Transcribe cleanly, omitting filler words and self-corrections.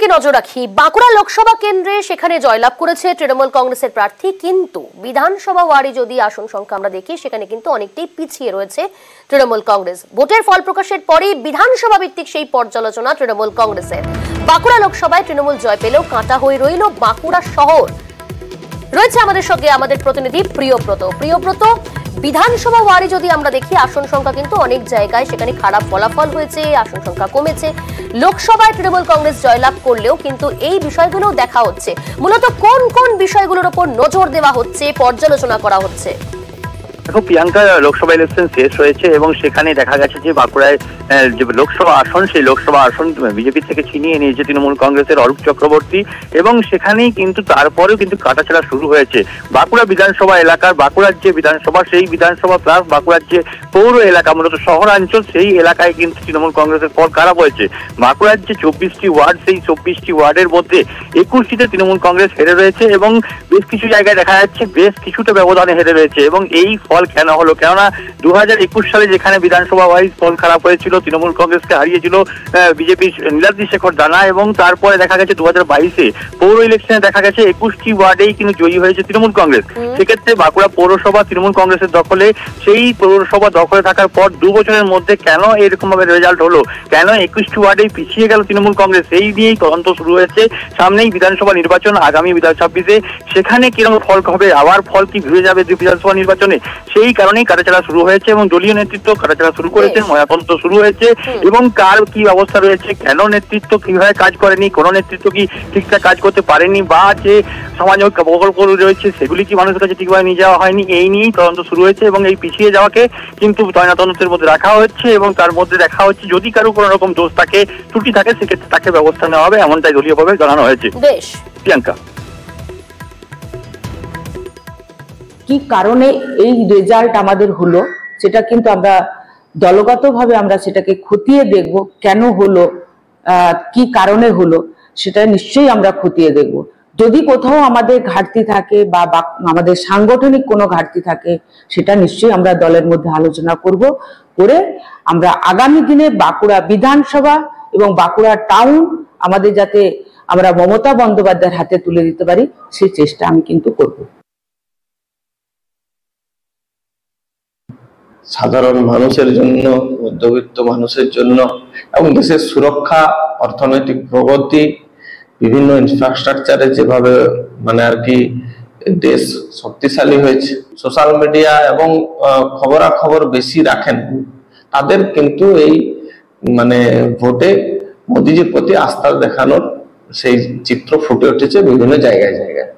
দিকে নজর রাখি। বাঁকুড়া লোকসভা কেন্দ্রে সেখানে জয়লাভ করেছে তৃণমূল কংগ্রেসের প্রার্থী, কিন্তু বিধানসভা ওয়ার্ডে যদি আসন সংখ্যা আমরা দেখি সেখানে কিন্তু অনেকটাই পিছিয়ে রয়েছে তৃণমূল কংগ্রেস। ভোটের ফল প্রকাশের পরেই বিধানসভা ভিত্তিক সেই পর্যালোচনা তৃণমূল কংগ্রেসের। বাঁকুড়া লোকসভায় তৃণমূল জয় পেলেও কাঁটা হয়ে রইল বাঁকুড়া শহর। রয়েছে আমাদের সঙ্গে আমাদের প্রতিনিধি প্রিয়ব্রত। বিধানসভা ওয়ার্ডে যদি আমরা দেখি আসন সংখ্যা কিন্তু অনেক জায়গায় সেখানে খারাপ ফলাফল হয়েছে, আসন সংখ্যা কমেছে। লোকসভায় তৃণমূল কংগ্রেস জয়লাভ করলেও কিন্তু এই বিষয়গুলো দেখা হচ্ছে। মূলত কোন কোন বিষয়গুলোর উপর নজর দেওয়া হচ্ছে, পর্যালোচনা করা হচ্ছে? দেখো প্রিয়াঙ্কা, লোকসভা ইলেকশন শেষ হয়েছে এবং সেখানে দেখা গেছে যে বাঁকুড়ায় যে লোকসভা আসন, সেই লোকসভা আসন বিজেপি থেকে ছিনিয়ে নিয়েছে তৃণমূল কংগ্রেসের অরূপ চক্রবর্তী, এবং সেখানেই কিন্তু তারপরেও কিন্তু কাটাছেড়া শুরু হয়েছে। বাঁকুড়া বিধানসভা এলাকার, বাঁকুড়ার যে বিধানসভা, সেই বিধানসভা প্লাস বাঁকুড়ার যে পৌর এলাকা, মূলত শহরাঞ্চল, সেই এলাকায় কিন্তু তৃণমূল কংগ্রেসের ফল খারাপ হয়েছে। বাঁকুড়ার যে 24টি ওয়ার্ড, সেই 24টি ওয়ার্ডের মধ্যে 21টিতে তৃণমূল কংগ্রেস হেরে রয়েছে এবং বেশ কিছু জায়গায় দেখা যাচ্ছে বেশ কিছুটা ব্যবধানে হেরে রয়েছে। এবং এই ফল কেন হলো? কেননা 2021 সালে যেখানে বিধানসভা ওয়াইজ ফল খারাপ হয়েছিল, তৃণমূল কংগ্রেসকে হারিয়েছিল বিজেপির নীলাদ্রি শেখর দানা, এবং তারপরে দেখা গেছে 2022-এ পৌর ইলেকশনে দেখা গেছে 21টি ওয়ার্ডেই কিন্তু জয়ী হয়েছে তৃণমূল কংগ্রেস। সেক্ষেত্রে বাঁকুড়া পৌরসভা তৃণমূল কংগ্রেসের দখলে, সেই পৌরসভা দখলে থাকার পর 2 বছরের মধ্যে কেন এরকম ভাবে রেজাল্ট হলো, কেন 21টি ওয়ার্ডেই পিছিয়ে গেল তৃণমূল কংগ্রেস, এই নিয়েই তদন্ত শুরু হয়েছে। সামনেই বিধানসভা নির্বাচন, আগামী 2026-এ, সেখানে কিরকম ফল হবে, আবার ফল কি ঘুরে যাবে বিধানসভা নির্বাচনে, সেই কারণেই কাটাছেড়া শুরু হয়েছে এবং দলীয় নেতৃত্ব কাটাছেড়া শুরু করেছে, ময়াতন্ত্র শুরু হয়েছে। এবং কার কি অবস্থা রয়েছে, কেন নেতৃত্ব কিভাবে কাজ করেনি, কোন নেতৃত্ব কি ঠিকঠাক কাজ করতে পারেনি, বা যে সামাজিক প্রকল্প রয়েছে সেগুলি কি মানুষের কাছে ঠিকভাবে নিয়ে যাওয়া হয়নি, এই নিয়েই তদন্ত শুরু হয়েছে। এবং এই পিছিয়ে যাওয়াকে কিন্তু তদন্তের মধ্যে রাখা হচ্ছে এবং তার মধ্যে দেখা হচ্ছে যদি কারো কোনো রকম দোষ থাকে, ত্রুটি থাকে, সেক্ষেত্রে তাকে ব্যবস্থা নেওয়া হবে, এমনটাই দলীয়ভাবে জানানো হয়েছে। বেশ, প্রিয়াঙ্কা, কি কারণে এই রেজাল্ট আমাদের হলো সেটা কিন্তু আমরা দলগতভাবে আমরা সেটাকে খতিয়ে দেখব, কেন হলো, কি কারণে হলো, সেটা নিশ্চয়ই আমরা খতিয়ে দেখব। যদি কোথাও আমাদের ঘাটতি থাকে বা আমাদের সাংগঠনিক কোনো ঘাটতি থাকে, সেটা নিশ্চয়ই আমরা দলের মধ্যে আলোচনা করে আমরা আগামী দিনে বাঁকুড়া বিধানসভা এবং বাঁকুড়া টাউন আমাদের যাতে আমরা মমতা বন্দ্যোপাধ্যায়ের হাতে তুলে দিতে পারি, সেই চেষ্টা আমি কিন্তু করব। সাধারণ মানুষের জন্য, মধ্যবিত্ত মানুষের জন্য এবং দেশের সুরক্ষা, অর্থনৈতিক প্রগতি, বিভিন্ন ইনফ্রাস্ট্রাকচারে যেভাবে আর কি দেশ শক্তিশালী হয়েছে, সোশ্যাল মিডিয়া এবং খবরাখবর বেশি রাখেন, তাদের কিন্তু এই ভোটে মোদিজির প্রতি আস্থা দেখানোর সেই চিত্র ফুটে উঠেছে বিভিন্ন জায়গায় জায়গায়।